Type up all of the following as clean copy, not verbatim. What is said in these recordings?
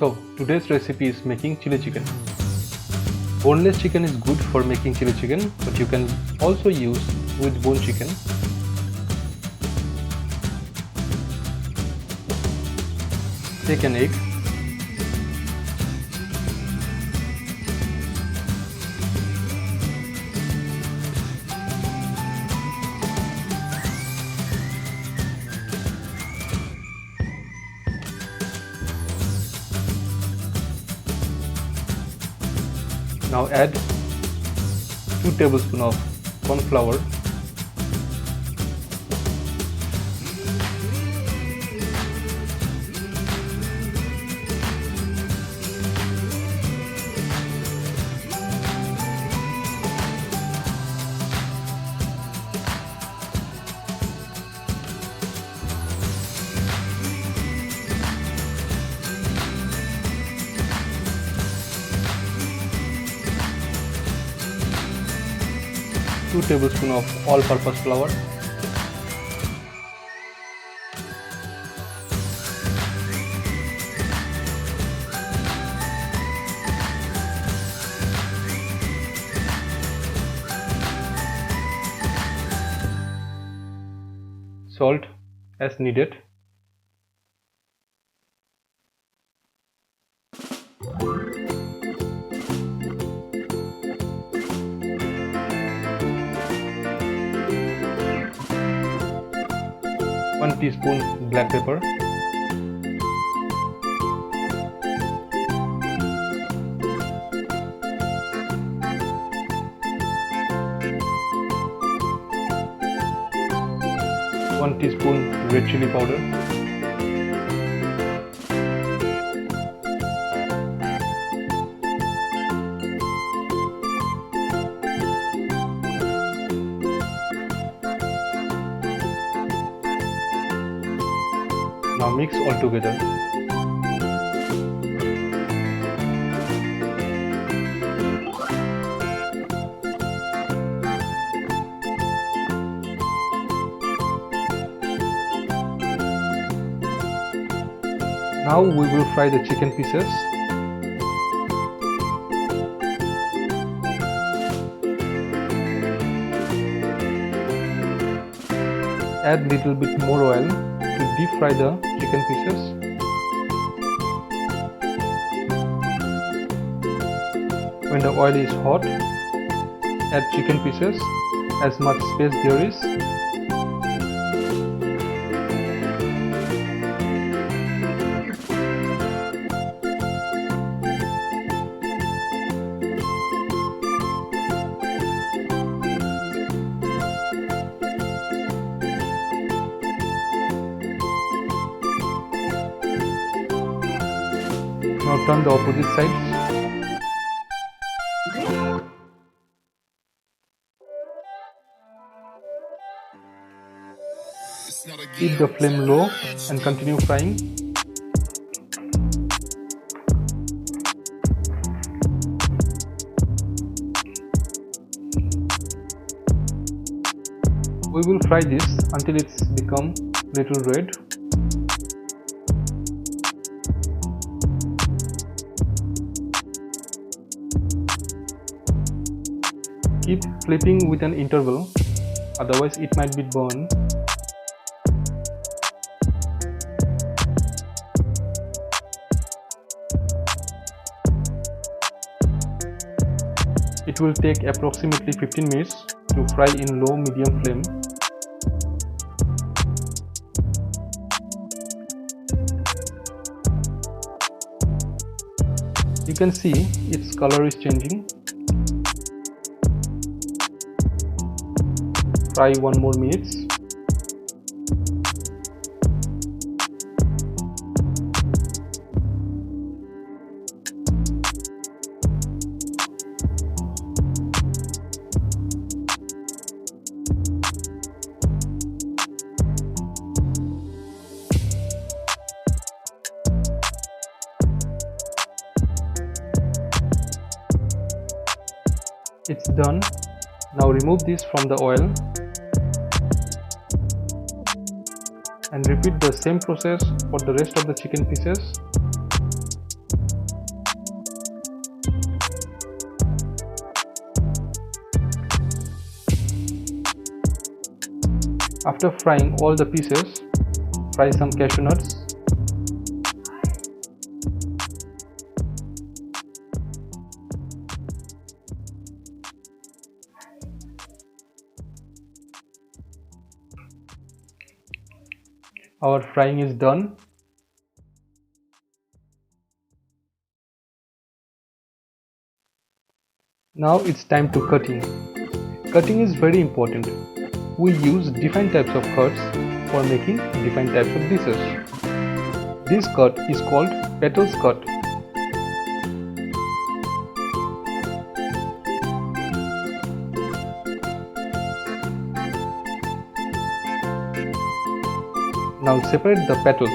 So today's recipe is making chili chicken. Boneless chicken is good for making chili chicken, but you can also use with bone chicken. Take an egg. Now add 2 tablespoons of corn flour, two tablespoons of all-purpose flour, salt as needed, one teaspoon black pepper, one teaspoon red chili powder, now mix all together. Now we will fry the chicken pieces. Add little bit more oil to deep fry the chicken pieces. When the oil is hot, add chicken pieces as much space there is. Now turn the opposite sides. Keep the flame low and continue frying. We will fry this until it's become little red. Keep flipping with an interval, otherwise it might be burned. It will take approximately 15 minutes to fry in low-medium flame. You can see its color is changing. Fry 1 more minute. It's done. Now remove this from the oil and repeat the same process for the rest of the chicken pieces. After frying all the pieces, fry some cashew nuts. Our frying is done. Now it's time to cutting. Cutting is very important. We use different types of cuts for making different types of dishes. This cut is called petals cut. Now separate the petals.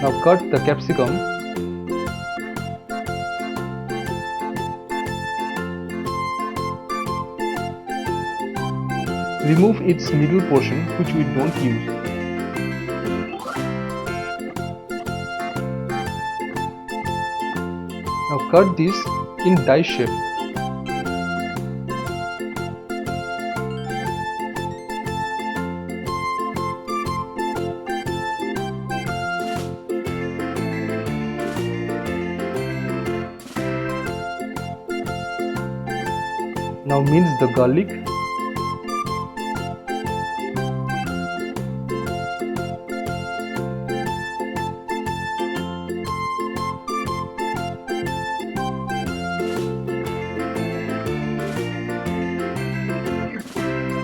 Now cut the capsicum. Remove its middle portion, which we don't use. Now cut this in die shape. Now mince the garlic.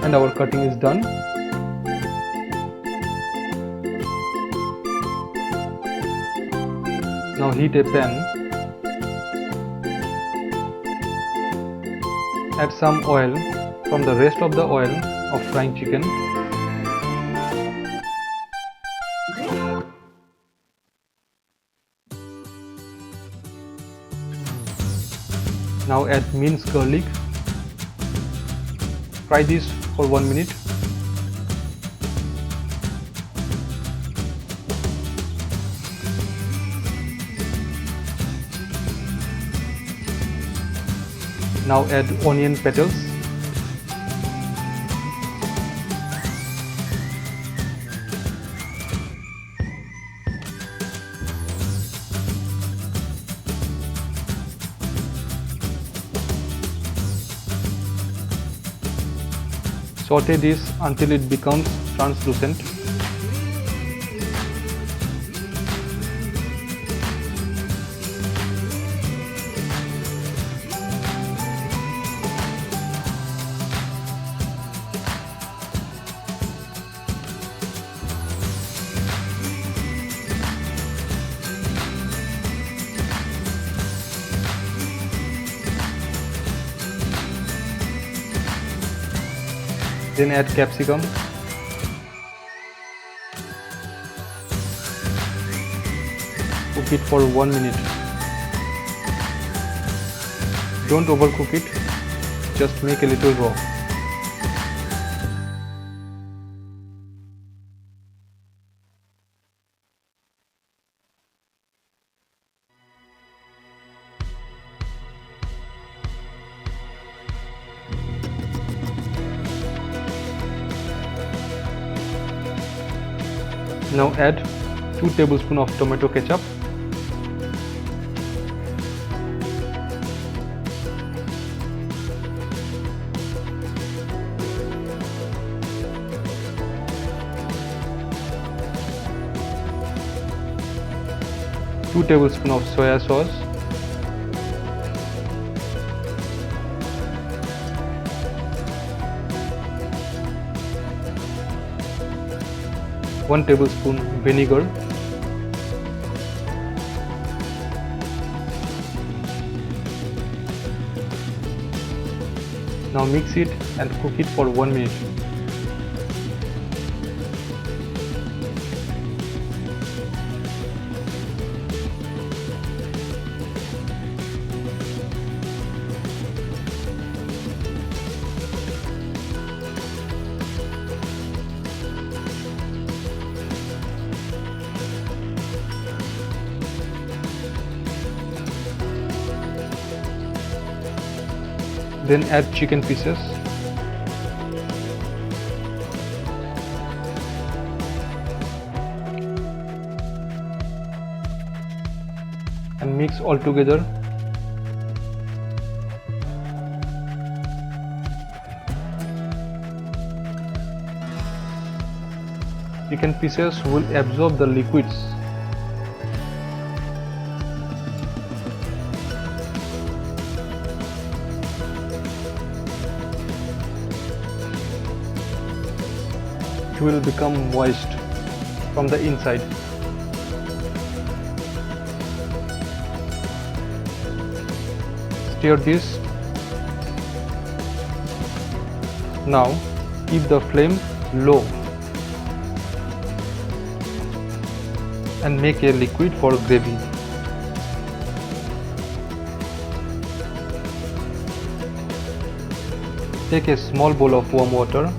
And our cutting is done. Now heat a pan. Add some oil from the rest of the oil of frying chicken. Now add minced garlic. Fry this for 1 minute. Now add onion petals. Saute this until it becomes translucent. Then add capsicum. Cook it for 1 minute. Don't overcook it, just make a little raw. Now add 2 tablespoons of tomato ketchup. Two tablespoons of soya sauce. One tablespoon vinegar. Now mix it and cook it for 1 minute. Then add chicken pieces. And mix all together. Chicken pieces will absorb the liquids. It will become moist from the inside. Stir this. Now keep the flame low and make a liquid for gravy. Take a small bowl of warm water.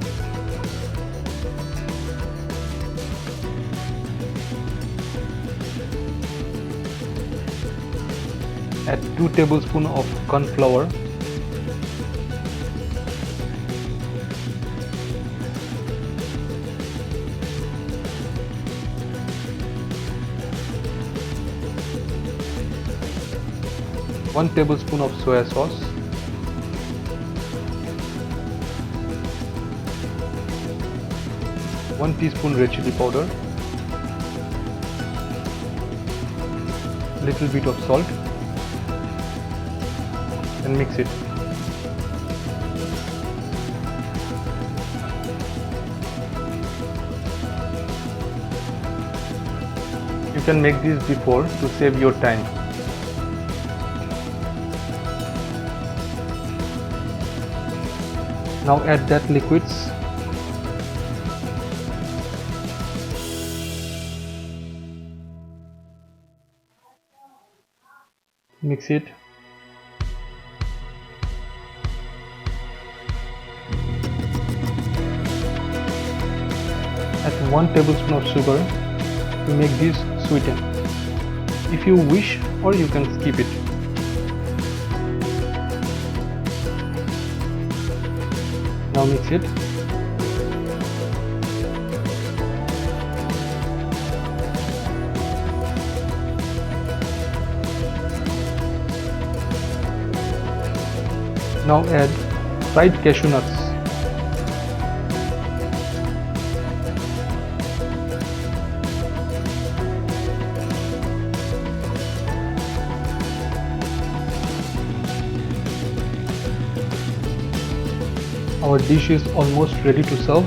Add 2 tablespoons of corn flour. One tablespoon of soya sauce. One teaspoon red chili powder. Little bit of salt. And mix it. You can make this before to save your time. Now add that liquids. Mix it. Add 1 tablespoon of sugar to make this sweeten. If you wish, or you can skip it. Now mix it. Now add fried cashew nuts. Our dish is almost ready to serve.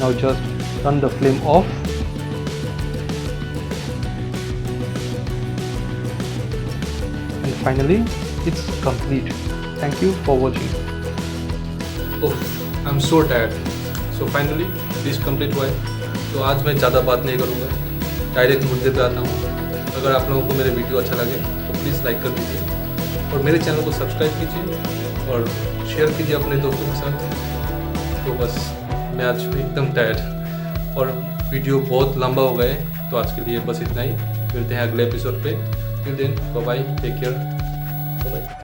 Now just turn the flame off. And finally, it's complete. Thank you for watching. Oh, I'm so tired. So finally, dish complete हुआ है. तो आज मैं ज़्यादा बात नहीं करूँगा. Direct मुद्दे पे आता हूँ. अगर आप लोगों को मेरे वीडियो अच्छा लगे तो प्लीज़ लाइक कर दीजिए और मेरे चैनल को सब्सक्राइब कीजिए और शेयर कीजिए अपने दोस्तों के साथ. तो बस मैं आज एकदम टायर्ड और वीडियो बहुत लंबा हो गया है. तो आज के लिए बस इतना ही. मिलते हैं अगले एपिसोड पे. Till then bye bye. Take care. Bye.